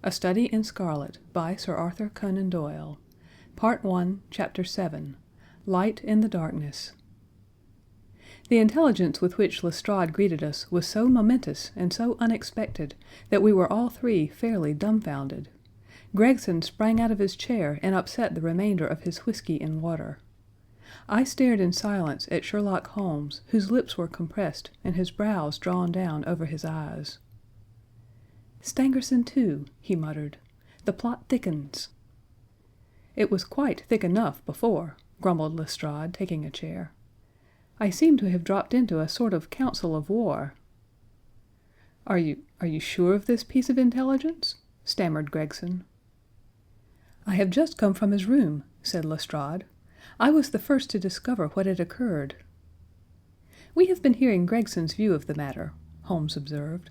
A Study in Scarlet by Sir Arthur Conan Doyle. Part 1, Chapter 7. Light in the Darkness. The intelligence with which Lestrade greeted us was so momentous and so unexpected that we were all three fairly dumbfounded. Gregson sprang out of his chair and upset the remainder of his whiskey and water. I stared in silence at Sherlock Holmes, whose lips were compressed and his brows drawn down over his eyes. "Stangerson, too," he muttered. "The plot thickens." "It was quite thick enough before," grumbled Lestrade, taking a chair. "I seem to have dropped into a sort of council of war." "Are you sure of this piece of intelligence?" stammered Gregson. "I have just come from his room," said Lestrade. "I was the first to discover what had occurred." "We have been hearing Gregson's view of the matter," Holmes observed.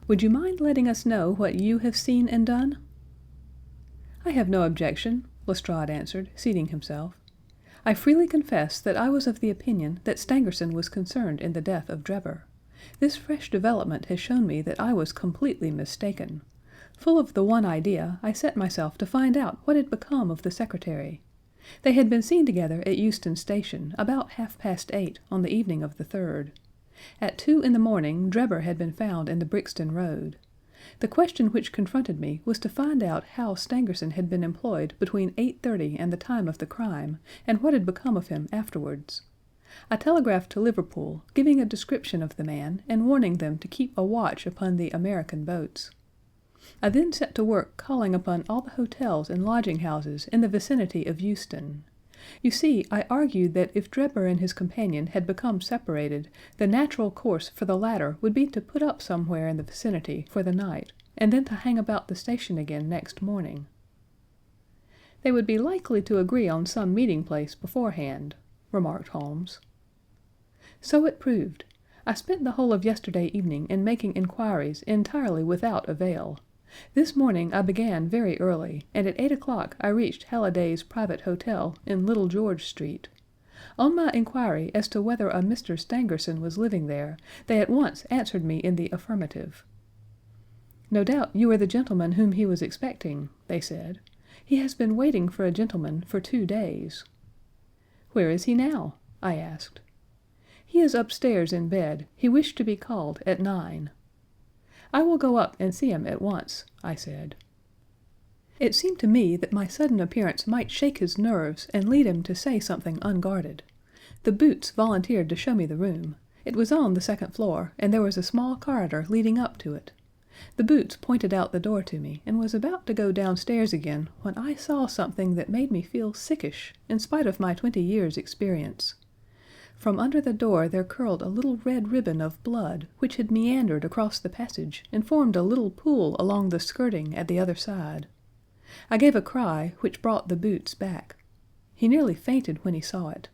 "Would you mind letting us know what you have seen and done?" "I have no objection," Lestrade answered, seating himself. "I freely confess that I was of the opinion that Stangerson was concerned in the death of Drebber. This fresh development has shown me that I was completely mistaken. Full of the one idea, I set myself to find out what had become of the secretary. They had been seen together at Euston Station about half-past 8 on the evening of the 3rd. At 2 in the morning Drebber had been found in the Brixton Road. The question which confronted me was to find out how Stangerson had been employed between 8:30 and the time of the crime, and what had become of him afterwards. I telegraphed to Liverpool, giving a description of the man and warning them to keep a watch upon the American boats. I then set to work calling upon all the hotels and lodging houses in the vicinity of Euston. You see, I argued that if Drebber and his companion had become separated, the natural course for the latter would be to put up somewhere in the vicinity for the night, and then to hang about the station again next morning. "They would be likely to agree on some meeting place beforehand," remarked Holmes. "So it proved. I spent the whole of yesterday evening in making inquiries entirely without avail. This morning I began very early, and at 8 o'clock I reached Halliday's private hotel in Little George Street. On my inquiry as to whether a Mr. Stangerson was living there, they at once answered me in the affirmative. 'No doubt you are the gentleman whom he was expecting,' they said. 'He has been waiting for a gentleman for 2 days.' 'Where is he now?' I asked. 'He is upstairs in bed. He wished to be called at 9.' 'I will go up and see him at once,' I said. It seemed to me that my sudden appearance might shake his nerves and lead him to say something unguarded. The Boots volunteered to show me the room. It was on the second floor, and there was a small corridor leading up to it. The Boots pointed out the door to me, and was about to go downstairs again when I saw something that made me feel sickish, in spite of my 20 years' experience. From under the door there curled a little red ribbon of blood, which had meandered across the passage and formed a little pool along the skirting at the other side. I gave a cry, which brought the Boots back. He nearly fainted when he saw it.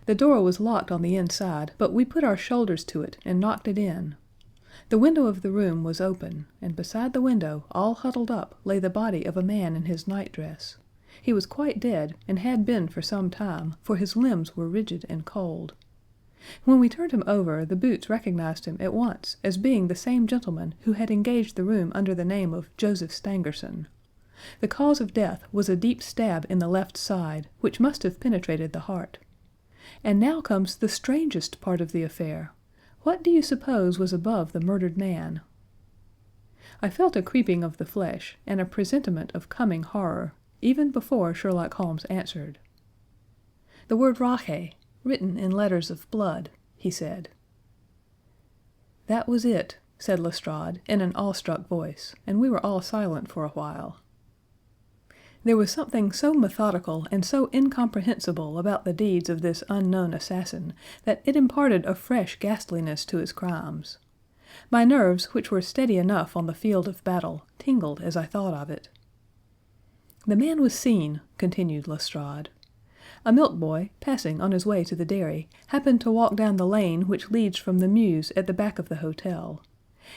The door was locked on the inside, but we put our shoulders to it and knocked it in. The window of the room was open, and beside the window, all huddled up, lay the body of a man in his nightdress. He was quite dead, and had been for some time, for his limbs were rigid and cold. When we turned him over, the Boots recognized him at once as being the same gentleman who had engaged the room under the name of Joseph Stangerson. The cause of death was a deep stab in the left side, which must have penetrated the heart. And now comes the strangest part of the affair. What do you suppose was above the murdered man? I felt a creeping of the flesh, and a presentiment of coming horror, even before Sherlock Holmes answered. "The word Rache, written in letters of blood," he said. "That was it," said Lestrade, in an awestruck voice, and we were all silent for a while. There was something so methodical and so incomprehensible about the deeds of this unknown assassin that it imparted a fresh ghastliness to his crimes. My nerves, which were steady enough on the field of battle, tingled as I thought of it. "The man was seen," continued Lestrade. "A milk boy, passing on his way to the dairy, happened to walk down the lane which leads from the mews at the back of the hotel.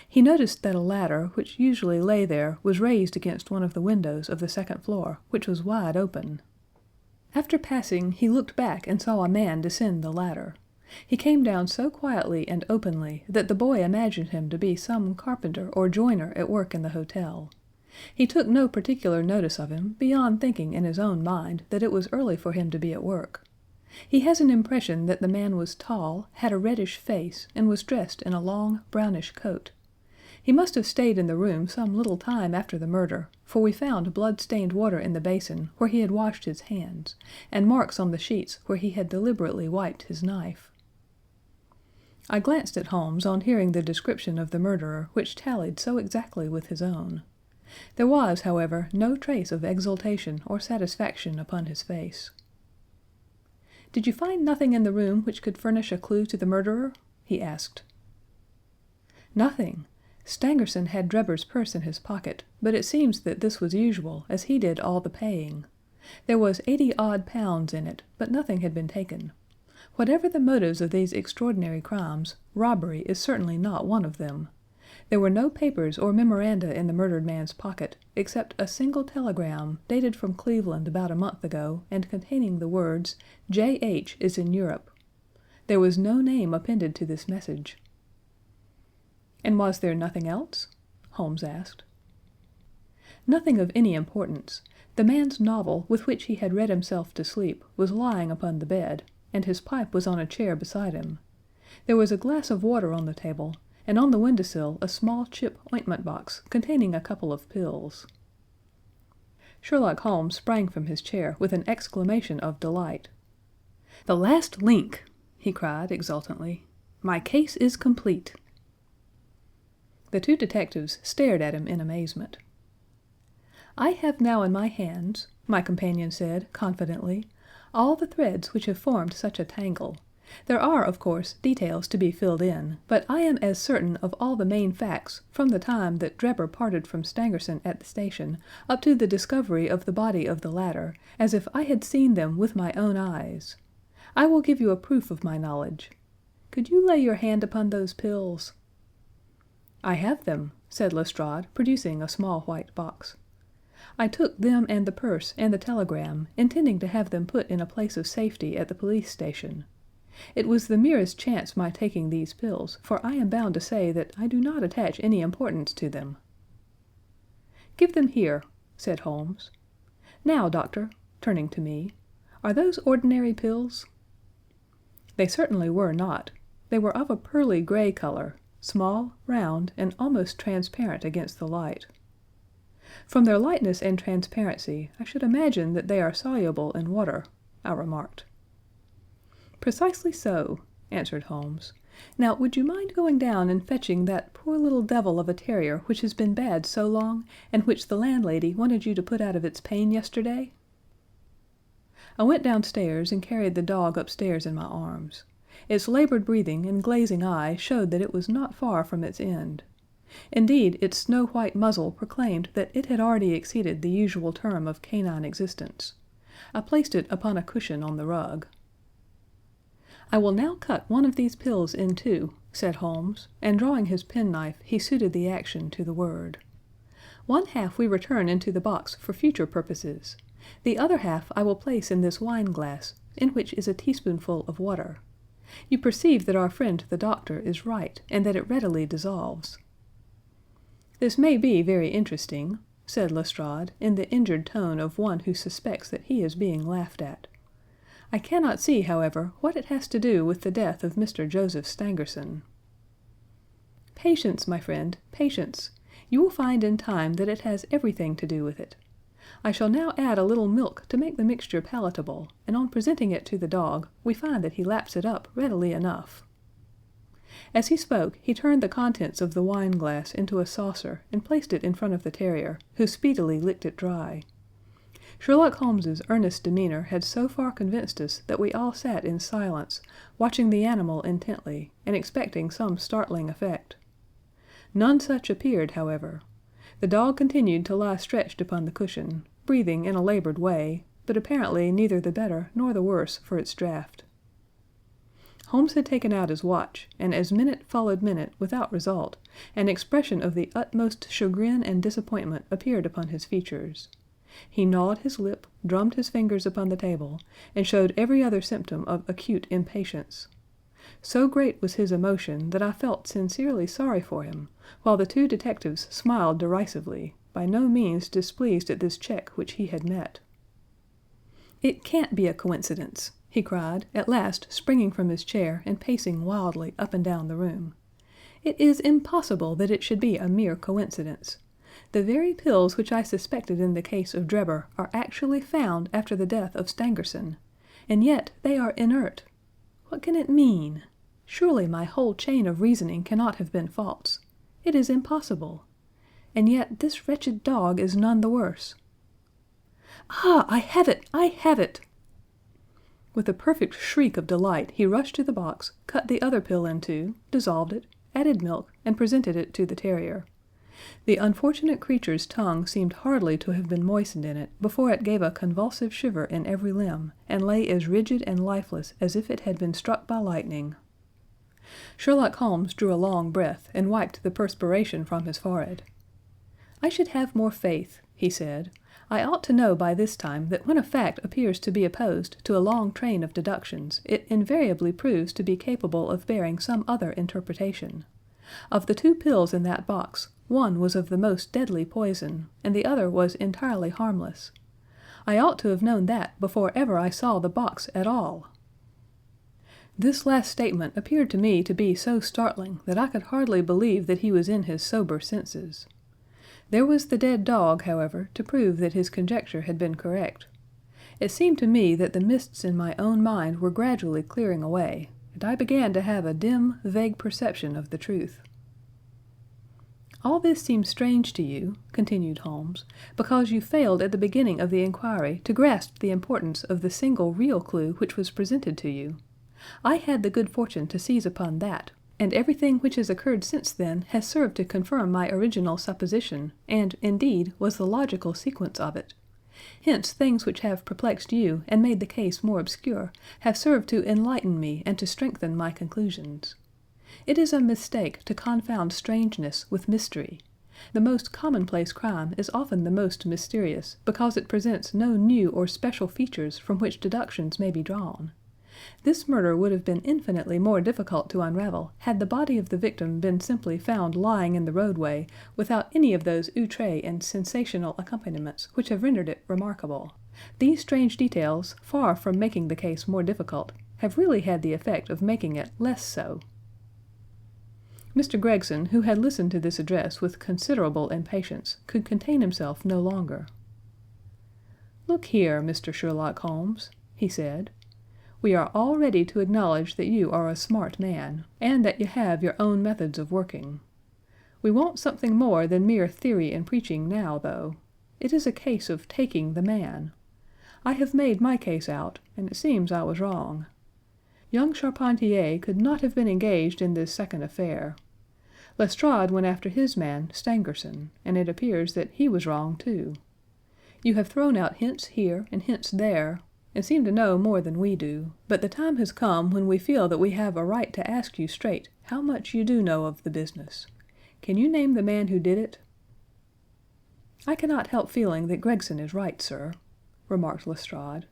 He noticed that a ladder, which usually lay there, was raised against one of the windows of the second floor, which was wide open. After passing, he looked back and saw a man descend the ladder. He came down so quietly and openly that the boy imagined him to be some carpenter or joiner at work in the hotel. He took no particular notice of him, beyond thinking in his own mind that it was early for him to be at work. He has an impression that the man was tall, had a reddish face, and was dressed in a long, brownish coat. He must have stayed in the room some little time after the murder, for we found blood-stained water in the basin where he had washed his hands, and marks on the sheets where he had deliberately wiped his knife. I glanced at Holmes on hearing the description of the murderer which tallied so exactly with his own. There was, however, no trace of exultation or satisfaction upon his face. "Did you find nothing in the room which could furnish a clue to the murderer?" he asked. "Nothing. Stangerson had Drebber's purse in his pocket, but it seems that this was usual, as he did all the paying. There was 80-odd pounds in it, but nothing had been taken. Whatever the motives of these extraordinary crimes, robbery is certainly not one of them. There were no papers or memoranda in the murdered man's pocket, except a single telegram, dated from Cleveland about a month ago, and containing the words, 'J.H. is in Europe.' There was no name appended to this message." "And was there nothing else?" Holmes asked. "Nothing of any importance. The man's novel, with which he had read himself to sleep, was lying upon the bed, and his pipe was on a chair beside him. There was a glass of water on the table, and on the windowsill a small chip ointment box containing a couple of pills." Sherlock Holmes sprang from his chair with an exclamation of delight. "The last link!" he cried exultantly. "My case is complete." The two detectives stared at him in amazement. "I have now in my hands," my companion said, confidently, "all the threads which have formed such a tangle. There are, of course, details to be filled in, but I am as certain of all the main facts from the time that Drebber parted from Stangerson at the station up to the discovery of the body of the latter as if I had seen them with my own eyes. I will give you a proof of my knowledge. Could you lay your hand upon those pills?" "I have them," said Lestrade, producing a small white box. "I took them and the purse and the telegram, intending to have them put in a place of safety at the police station. It was the merest chance my taking these pills, for I am bound to say that I do not attach any importance to them." "Give them here," said Holmes. "Now, doctor," turning to me, "are those ordinary pills?" They certainly were not. They were of a pearly gray color, small, round, and almost transparent against the light. "From their lightness and transparency, I should imagine that they are soluble in water," I remarked. "Precisely so," answered Holmes. "Now, would you mind going down and fetching that poor little devil of a terrier which has been bad so long, and which the landlady wanted you to put out of its pain yesterday?" I went downstairs and carried the dog upstairs in my arms. Its labored breathing and glazing eyes showed that it was not far from its end. Indeed, its snow-white muzzle proclaimed that it had already exceeded the usual term of canine existence. I placed it upon a cushion on the rug. "I will now cut one of these pills in two," said Holmes, and drawing his penknife he suited the action to the word. "One half we return into the box for future purposes. The other half I will place in this wine glass, in which is a teaspoonful of water. You perceive that our friend the doctor is right, and that it readily dissolves." "This may be very interesting," said Lestrade, in the injured tone of one who suspects that he is being laughed at. "I cannot see, however, what it has to do with the death of Mr. Joseph Stangerson." "Patience, my friend, patience. You will find in time that it has everything to do with it. I shall now add a little milk to make the mixture palatable, and on presenting it to the dog, we find that he laps it up readily enough." As he spoke, he turned the contents of the wine glass into a saucer and placed it in front of the terrier, who speedily licked it dry. Sherlock Holmes's earnest demeanor had so far convinced us that we all sat in silence, watching the animal intently, and expecting some startling effect. None such appeared, however. The dog continued to lie stretched upon the cushion, breathing in a labored way, but apparently neither the better nor the worse for its draught. Holmes had taken out his watch, and as minute followed minute without result, an expression of the utmost chagrin and disappointment appeared upon his features. He gnawed his lip, drummed his fingers upon the table, and showed every other symptom of acute impatience. So great was his emotion that I felt sincerely sorry for him, while the two detectives smiled derisively, by no means displeased at this check which he had met. "It can't be a coincidence," he cried, at last springing from his chair and pacing wildly up and down the room. "It is impossible that it should be a mere coincidence. The very pills which I suspected in the case of Drebber are actually found after the death of Stangerson, and yet they are inert. What can it mean? Surely my whole chain of reasoning cannot have been false. It is impossible. And yet this wretched dog is none the worse. Ah, I have it! I have it!" With a perfect shriek of delight he rushed to the box, cut the other pill in two, dissolved it, added milk, and presented it to the terrier. The unfortunate creature's tongue seemed hardly to have been moistened in it before it gave a convulsive shiver in every limb, and lay as rigid and lifeless as if it had been struck by lightning. Sherlock Holmes drew a long breath and wiped the perspiration from his forehead. "I should have more faith," he said. "I ought to know by this time that when a fact appears to be opposed to a long train of deductions, it invariably proves to be capable of bearing some other interpretation. Of the two pills in that box, one was of the most deadly poison, and the other was entirely harmless. I ought to have known that before ever I saw the box at all." This last statement appeared to me to be so startling that I could hardly believe that he was in his sober senses. There was the dead dog, however, to prove that his conjecture had been correct. It seemed to me that the mists in my own mind were gradually clearing away, and I began to have a dim, vague perception of the truth. "All this seems strange to you," continued Holmes, "because you failed at the beginning of the inquiry to grasp the importance of the single real clue which was presented to you. I had the good fortune to seize upon that, and everything which has occurred since then has served to confirm my original supposition, and, indeed, was the logical sequence of it. Hence things which have perplexed you and made the case more obscure have served to enlighten me and to strengthen my conclusions. It is a mistake to confound strangeness with mystery. The most commonplace crime is often the most mysterious because it presents no new or special features from which deductions may be drawn. This murder would have been infinitely more difficult to unravel had the body of the victim been simply found lying in the roadway without any of those outrés and sensational accompaniments which have rendered it remarkable. These strange details, far from making the case more difficult, have really had the effect of making it less so." Mr. Gregson, who had listened to this address with considerable impatience, could contain himself no longer. "Look here, Mr. Sherlock Holmes," he said. "We are all ready to acknowledge that you are a smart man, and that you have your own methods of working. We want something more than mere theory and preaching now, though. It is a case of taking the man. I have made my case out, and it seems I was wrong. Young Charpentier could not have been engaged in this second affair. Lestrade went after his man, Stangerson, and it appears that he was wrong, too. You have thrown out hints here and hints there, and seem to know more than we do, but the time has come when we feel that we have a right to ask you straight how much you do know of the business. Can you name the man who did it?" "I cannot help feeling that Gregson is right, sir," remarked Lestrade.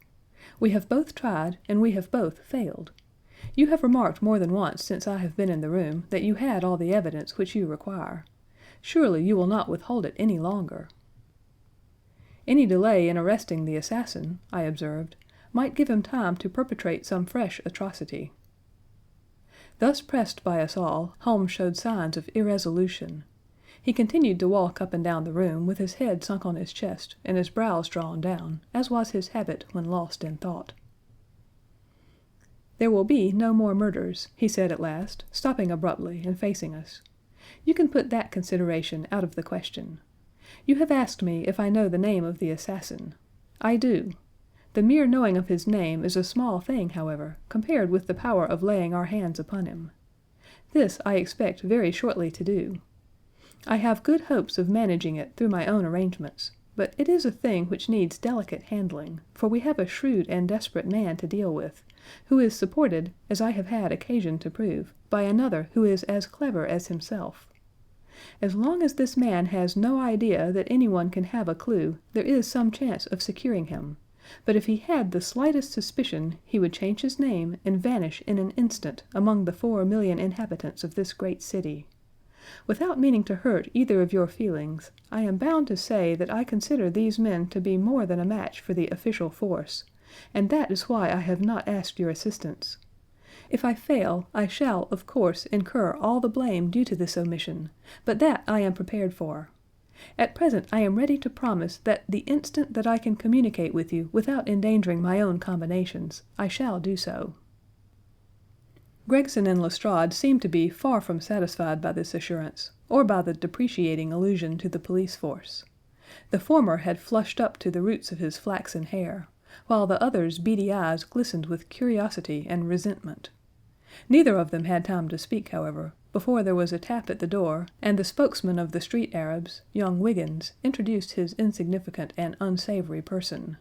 "We have both tried, and we have both failed. You have remarked more than once since I have been in the room that you had all the evidence which you require. Surely you will not withhold it any longer." "Any delay in arresting the assassin," I observed, "might give him time to perpetrate some fresh atrocity." Thus pressed by us all, Holmes showed signs of irresolution. He continued to walk up and down the room with his head sunk on his chest and his brows drawn down, as was his habit when lost in thought. "There will be no more murders," he said at last, stopping abruptly and facing us. "You can put that consideration out of the question. You have asked me if I know the name of the assassin. I do. The mere knowing of his name is a small thing, however, compared with the power of laying our hands upon him. This I expect very shortly to do. I have good hopes of managing it through my own arrangements, but it is a thing which needs delicate handling, for we have a shrewd and desperate man to deal with, who is supported, as I have had occasion to prove, by another who is as clever as himself. As long as this man has no idea that anyone can have a clue, there is some chance of securing him, but if he had the slightest suspicion, he would change his name and vanish in an instant among the 4,000,000 inhabitants of this great city. Without meaning to hurt either of your feelings, I am bound to say that I consider these men to be more than a match for the official force, and that is why I have not asked your assistance. If I fail, I shall, of course, incur all the blame due to this omission, but that I am prepared for. At present I am ready to promise that the instant that I can communicate with you without endangering my own combinations, I shall do so." Gregson and Lestrade seemed to be far from satisfied by this assurance, or by the depreciating allusion to the police force. The former had flushed up to the roots of his flaxen hair, while the other's beady eyes glistened with curiosity and resentment. Neither of them had time to speak, however, before there was a tap at the door, and the spokesman of the street Arabs, young Wiggins, introduced his insignificant and unsavory person.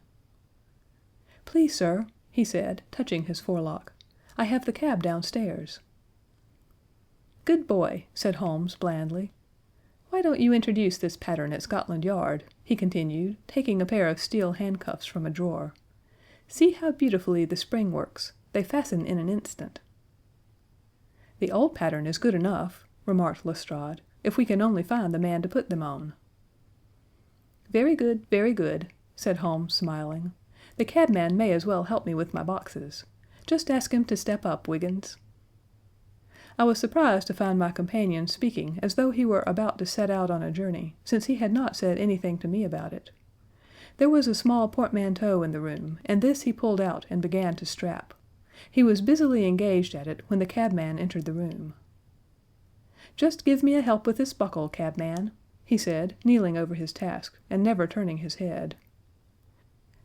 "Please, sir," he said, touching his forelock, "I have the cab downstairs." "Good boy," said Holmes blandly. "Why don't you introduce this pattern at Scotland Yard?" he continued, taking a pair of steel handcuffs from a drawer. "See how beautifully the spring works. They fasten in an instant." "The old pattern is good enough," remarked Lestrade, "if we can only find the man to put them on." Very good," said Holmes, smiling. "The cabman may as well help me with my boxes. Just ask him to step up, Wiggins." I was surprised to find my companion speaking as though he were about to set out on a journey, since he had not said anything to me about it. There was a small portmanteau in the room, and this he pulled out and began to strap. He was busily engaged at it when the cabman entered the room. "Just give me a help with this buckle, cabman," he said, kneeling over his task, and never turning his head.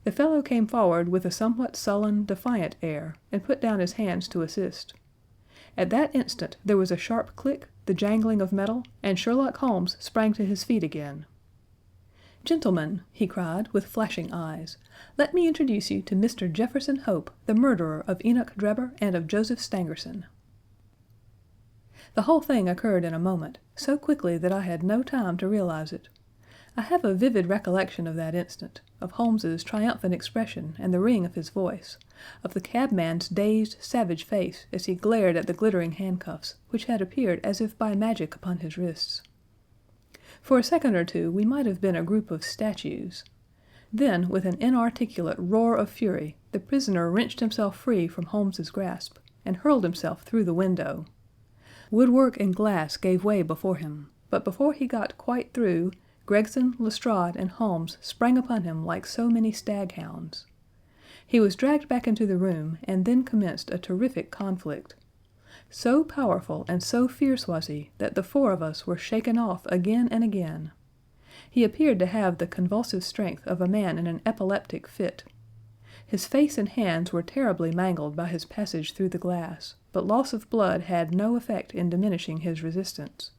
The fellow came forward with a somewhat sullen, defiant air, and put down his hands to assist. At that instant there was a sharp click, the jangling of metal, and Sherlock Holmes sprang to his feet again. "Gentlemen," he cried, with flashing eyes, "let me introduce you to Mr. Jefferson Hope, the murderer of Enoch Drebber and of Joseph Stangerson." The whole thing occurred in a moment, so quickly that I had no time to realize it. I have a vivid recollection of that instant, of Holmes's triumphant expression and the ring of his voice, of the cabman's dazed, savage face as he glared at the glittering handcuffs, which had appeared as if by magic upon his wrists. For a second or two we might have been a group of statues. Then, with an inarticulate roar of fury, the prisoner wrenched himself free from Holmes's grasp, and hurled himself through the window. Woodwork and glass gave way before him, but before he got quite through, Gregson, Lestrade, and Holmes sprang upon him like so many staghounds. He was dragged back into the room, and then commenced a terrific conflict. So powerful and so fierce was he that the four of us were shaken off again and again. He appeared to have the convulsive strength of a man in an epileptic fit. His face and hands were terribly mangled by his passage through the glass, but loss of blood had no effect in diminishing his resistance.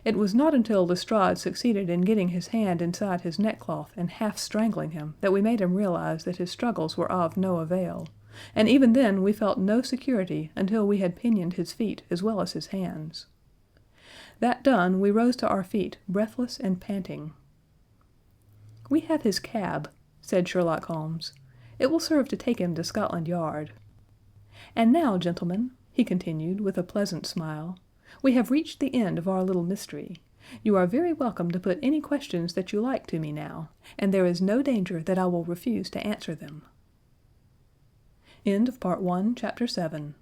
It was not until Lestrade succeeded in getting his hand inside his neckcloth and half strangling him that we made him realize that his struggles were of no avail, and even then we felt no security until we had pinioned his feet as well as his hands. That done, we rose to our feet, breathless and panting. "We have his cab," said Sherlock Holmes. "It will serve to take him to Scotland Yard. And now, gentlemen," he continued, with a pleasant smile, "we have reached the end of our little mystery. You are very welcome to put any questions that you like to me now, and there is no danger that I will refuse to answer them." End of Part 1, Chapter 7.